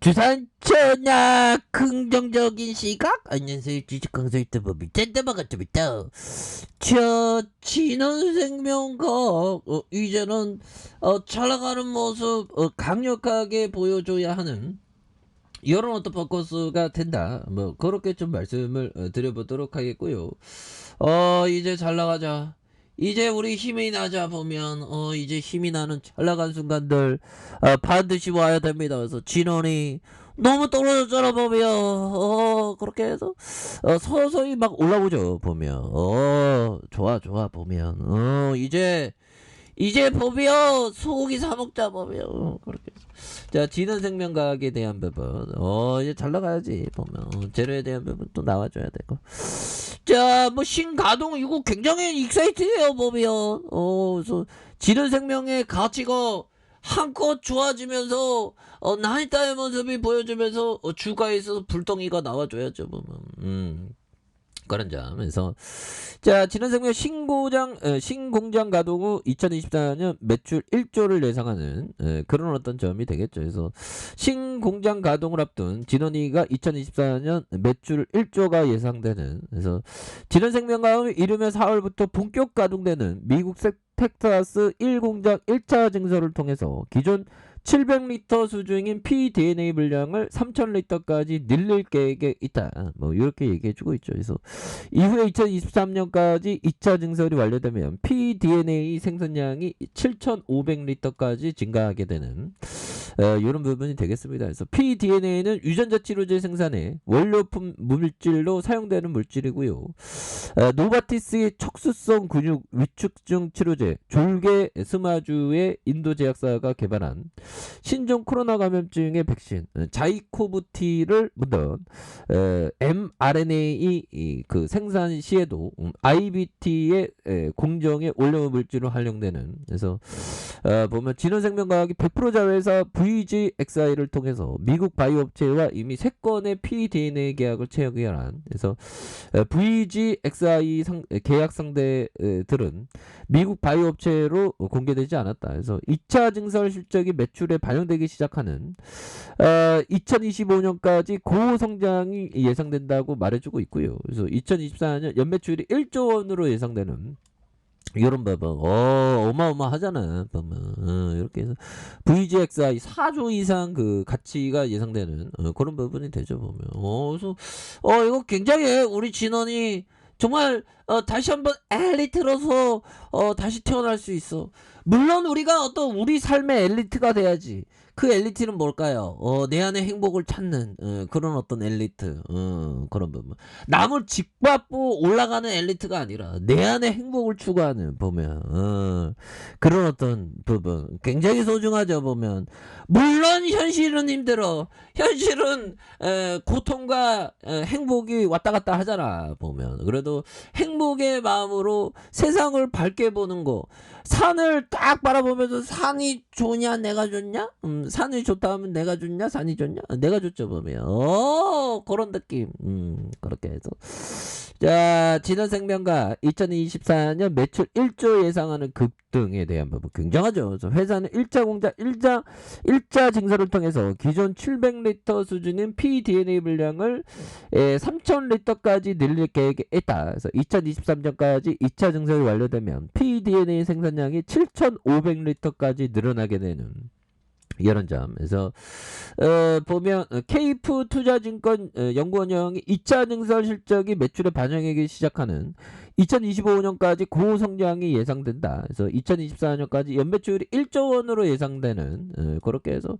주산 전략 긍정적인 시각. 안녕하세요, 주식강사 유튜브 젠더마가입니다. 진원생명과 이제는 잘 나가는 모습 강력하게 보여줘야 하는 이런 어떤 포커스가 된다, 뭐 그렇게 좀 말씀을 드려보도록 하겠고요. 이제 잘 나가자, 이제 우리 힘이 나자 보면 이제 힘이 나는 잘 나간 순간들 반드시 와야 됩니다. 그래서 진원이 너무 떨어졌잖아 보면 그렇게 해서 서서히 막 올라오죠 보면. 좋아 좋아 보면 이제 보면 소고기 사 먹자 보면 그렇게 해서. 자, 진원생명과학에 대한 부분 이제 잘 나가야지 보면. 재료에 대한 부분 또 나와줘야 되고. 자, 뭐 신가동 이거 굉장히 익사이트해요 보면. 그래서 진원생명의 가치가 한껏 좋아지면서 나이타의 모습이 보여주면서 주가에 있어서 불덩이가 나와줘야죠 보면. 그런 점에서 자, 진원생명 신공장 가동 후 2024년 매출 1조를 예상하는 그런 어떤 점이 되겠죠. 그래서 신공장 가동을 앞둔 진원이가 2024년 매출 1조가 예상되는, 그래서 진원생명과학은 이르면 4월부터 본격 가동되는 미국 텍사스 1공장 1차 증설을 통해서 기존 700리터 수준인 pDNA 분량을 3000리터까지 늘릴 계획에 있다, 뭐 이렇게 얘기해주고 있죠. 그래서 이후에 2023년까지 2차 증설이 완료되면 pDNA 생산량이 7500리터까지 증가하게 되는 이런 부분이 되겠습니다. 그래서 pDNA는 유전자 치료제 생산에 원료품 물질로 사용되는 물질이고요. 노바티스의 척수성 근육 위축증 치료제 졸개 스마주의 인도 제약사가 개발한 신종 코로나 감염증의 백신 자이코브티를 묻은 mRNA 그 생산 시에도 IBT의 공정의 원료 물질로 활용되는, 그래서 보면 진원생명과학이 100% 자회사 VGXI를 통해서 미국 바이오 업체와 이미 3건의 pDNA 계약을 체결한, 그래서 VGXI 계약 상대들은 미국 바이오 업체로 공개되지 않았다. 그래서 2차 증설 실적이 매출에 반영되기 시작하는 2025년까지 고성장이 예상된다고 말해주고 있고요. 그래서 2024년 연매출이 1조 원으로 예상되는 이런 부분 어마어마하잖아 보면. 이렇게 해서 VGXI 4조 이상 그 가치가 예상되는 그런 부분이 되죠 보면. 그래서 이거 굉장히 우리 진원이 정말 다시 한번 엘리트로서 다시 태어날 수 있어. 물론 우리가 어떤 우리 삶의 엘리트가 돼야지. 그 엘리트는 뭘까요? 내 안의 행복을 찾는 그런 어떤 엘리트, 그런 부분. 남을 짓밟고 올라가는 엘리트가 아니라 내 안의 행복을 추구하는 보면 그런 어떤 부분 굉장히 소중하죠 보면. 물론 현실은 힘들어. 현실은 고통과 행복이 왔다 갔다 하잖아 보면. 그래도 행복의 마음으로 세상을 밝게 보는 거. 산을 딱 바라보면서 산이 좋냐 내가 좋냐? 산이 좋다 하면 내가 좋냐 산이 좋냐? 내가 좋죠 보면. 그런 느낌. 그렇게 해서 자, 진원생명과 2024년 매출 1조 예상하는 급등에 대한 부분 굉장하죠. 그래서 회사는 1차 공장 1차 증설을 통해서 기존 700리터 수준인 pDNA 분량을 3000리터까지 늘릴 계획에 있다. 그래서 2023년까지 2차 증설이 완료되면 pDNA 생산량이 7500리터까지 늘어나게 되는 이런 점. 그래서 보면 케이프 투자증권 연구원형이 2차 증설 실적이 매출에 반영하기 시작하는 2025년까지 고성장이 예상된다. 그래서 2024년까지 연매출이 1조 원으로 예상되는 그렇게 해서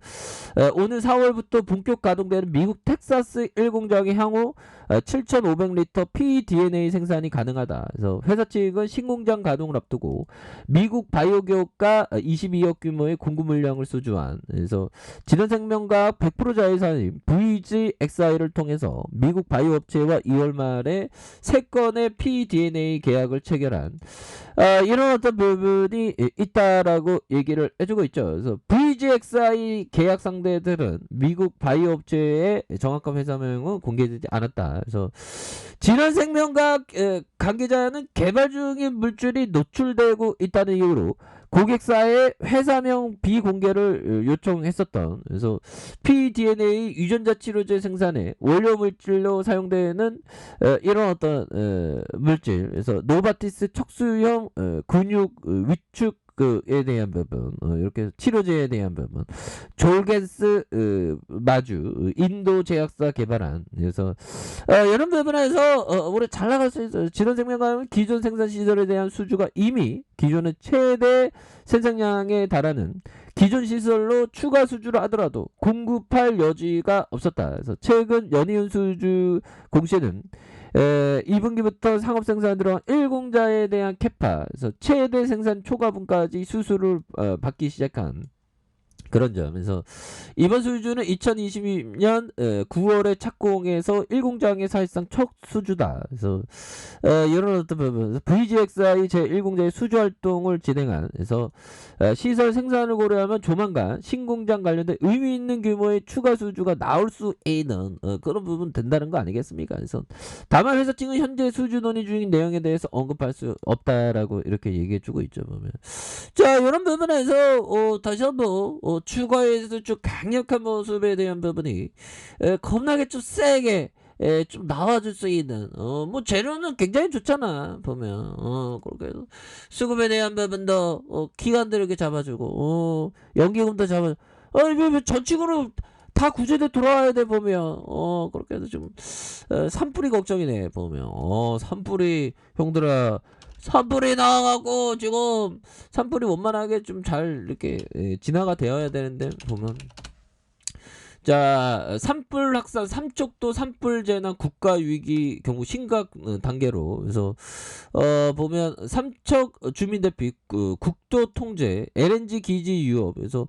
오늘 4월부터 본격 가동되는 미국 텍사스 1공장의 향후 7,500리터 pDNA 생산이 가능하다. 그래서 회사 측은 신공장 가동을 앞두고 미국 바이오 기업가 22억 규모의 공급 물량을 소주한, 그래서 진원생명과학 100% 자회사인 VGXI를 통해서 미국 바이오 업체와 2월 말에 3건의 pDNA 계약을 체결한 이런 어떤 부분이 있다라고 얘기를 해주고 있죠. 그래서 VGXI 계약 상대들은 미국 바이오 업체의 정확한 회사명은 공개되지 않았다. 그래서 진원생명과학 관계자는 개발 중인 물질이 노출되고 있다는 이유로 고객사의 회사명 비공개를 요청했었던, 그래서 pDNA 유전자 치료제 생산에 원료 물질로 사용되는 이런 어떤 물질, 그래서 노바티스 척수형 근육 위축 에 대한 부분, 이렇게 치료제에 대한 부분, 졸겐스 마주 인도 제약사 개발한, 그래서 이런 부분에서 우리 잘 나갈 수 있어요. 진원생명과는 기존 생산 시설에 대한 수주가 이미 기존의 최대 생산량에 달하는 기존 시설로 추가 수주를 하더라도 공급할 여지가 없었다. 그래서 최근 연이은 수주 공시는 2분기부터 상업 생산에 들어간 1공자에 대한 캐파, 그래서 최대 생산 초과분까지 수수를 받기 시작한 그런 점에서 이번 수주는 2022년 9월에 착공해서 1공장의 사실상 첫 수주다. 그래서 이런 어떤 부분, VGXI 제1공장의 수주 활동을 진행한, 그래서 시설 생산을 고려하면 조만간 신공장 관련된 의미 있는 규모의 추가 수주가 나올 수 있는 그런 부분 된다는 거 아니겠습니까? 그래서 다만 회사 측은 현재 수주 논의 중인 내용에 대해서 언급할 수 없다라고 이렇게 얘기해주고 있죠. 보면 자, 이런 부분에서 다시 한번 추가해서 좀 강력한 모습에 대한 부분이 겁나게 좀 세게 좀 나와줄 수 있는, 뭐 재료는 굉장히 좋잖아 보면, 그렇게 해서 수급에 대한 부분도 기간들 이렇게 잡아주고, 연기금도 이거 전칙으로 다 구제돼 돌아와야 돼 보면, 그렇게 해서 좀 산불이 걱정이네 보면, 산불이 형들아, 산불이 나와갖고 지금 산불이 원만하게 좀 잘 이렇게 진화가 되어야 되는데 보면, 자, 산불 확산, 삼척도 산불 재난 국가 위기 경우 심각 단계로, 그래서 보면 삼척 주민 대피 국도 통제, LNG 기지 유업, 그래서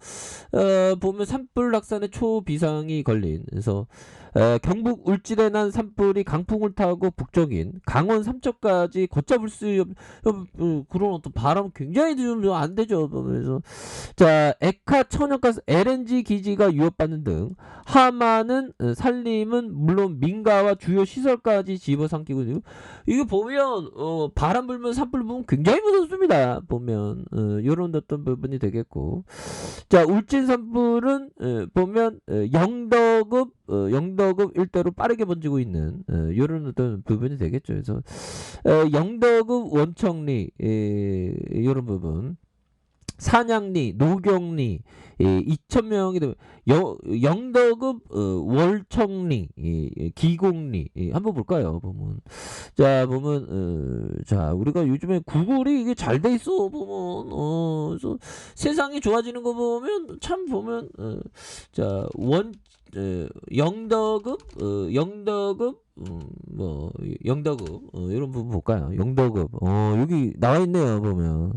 보면 산불 확산에 초비상이 걸린, 그래서 경북 울진에 난 산불이 강풍을 타고 북쪽인 강원 삼척까지 걷잡을 수 그런 어떤 바람 굉장히 좀 안 되죠. 그래서 자, 액화 천연가스 LNG 기지가 위협받는 등 하마는 산림은 물론 민가와 주요 시설까지 집어삼키고 있고, 이거 보면 바람 불면 산불 보면 굉장히 무섭습니다. 보면 이런 어떤 부분이 되겠고, 자, 울진 산불은 보면 영덕읍 일대로 빠르게 번지고 있는 이런 어떤 부분이 되겠죠. 그래서 영덕읍 원청리 이런 부분, 산양리, 노경리 2,000명이 되면 영덕읍 월청리 기곡리 한번 볼까요? 보면 자, 보면 자, 우리가 요즘에 구글이 이게 잘 돼 있어 보면, 그래서 세상이 좋아지는 거 보면 참 보면 자, 영덕읍 뭐 영덕읍 이런 부분 볼까요? 영덕읍 여기 나와 있네요. 보면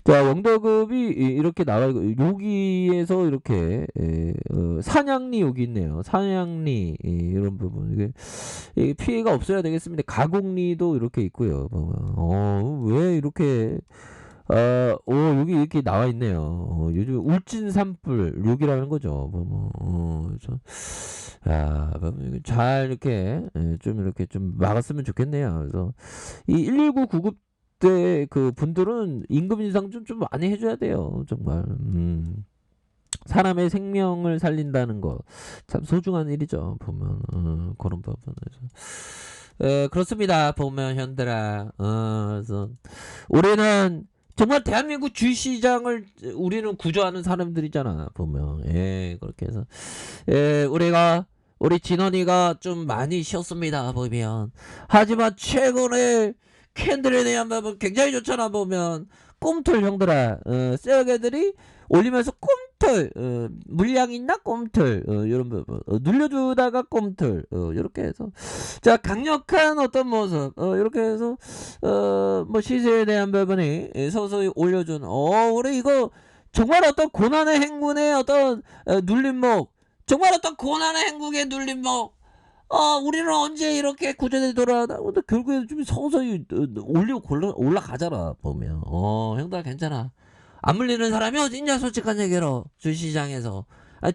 자, 영덕읍이 이렇게 나와 있고, 여기에서 이렇게 산양리 여기 있네요. 산양리 이런 부분, 이게 피해가 없어야 되겠습니다. 가곡리도 이렇게 있고요. 보면 왜 이렇게 여기 이렇게 나와 있네요. 요즘 울진 산불 여기라는 거죠. 그래서 잘 이렇게 좀 이렇게 좀 막았으면 좋겠네요. 그래서 이 119 구급 때 그 분들은 임금 인상 좀 많이 해줘야 돼요. 정말. 사람의 생명을 살린다는 거 참 소중한 일이죠. 보면 그런 부분에서 그렇습니다. 보면 현들아, 그래서 우리는 정말 대한민국 주식시장을 우리는 구조하는 사람들이잖아. 보면 그렇게 해서 우리 진원이가 좀 많이 쉬었습니다. 보면 하지만 최근에 캔들에 대한 부분 굉장히 좋잖아. 보면 꼼틀 형들아, 쎄애들이 올리면서 꼼틀 물량 있나 꼼틀 이런 부분 눌려주다가 꼼틀 이렇게 해서, 자, 강력한 어떤 모습 이렇게 해서 뭐 시세에 대한 부분이 서서히 올려준, 우리 이거 정말 어떤 고난의 행군의 어떤 눌림목, 정말 어떤 고난의 행군의 눌림목, 우리는 언제 이렇게 구제돼 돌아가나? 근데 결국에 좀 서서히 올라가잖아. 보면 형들 괜찮아. 안 물리는 사람이 어딨냐, 솔직한 얘기로. 주시장에서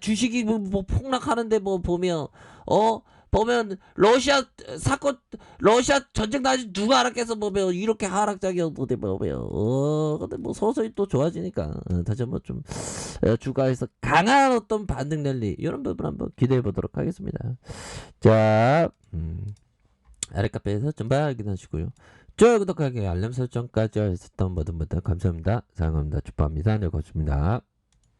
주식이 뭐 폭락하는데 뭐 보면 보면 러시아 사건 러시아 전쟁 나지 누가 알았겠어 보면 이렇게 하락장이었는데 보면 근데 뭐 서서히 또 좋아지니까 다시 한번 좀 주가에서 강한 어떤 반등 랠리 이런 부분 한번 기대해 보도록 하겠습니다. 자, 아랫카페에서 좀 확인하시고요. 좋아요, 구독하기, 알람 설정까지 하셨던 모든 분들 감사합니다. 사랑합니다. 축복합니다. 네, 고맙습니다.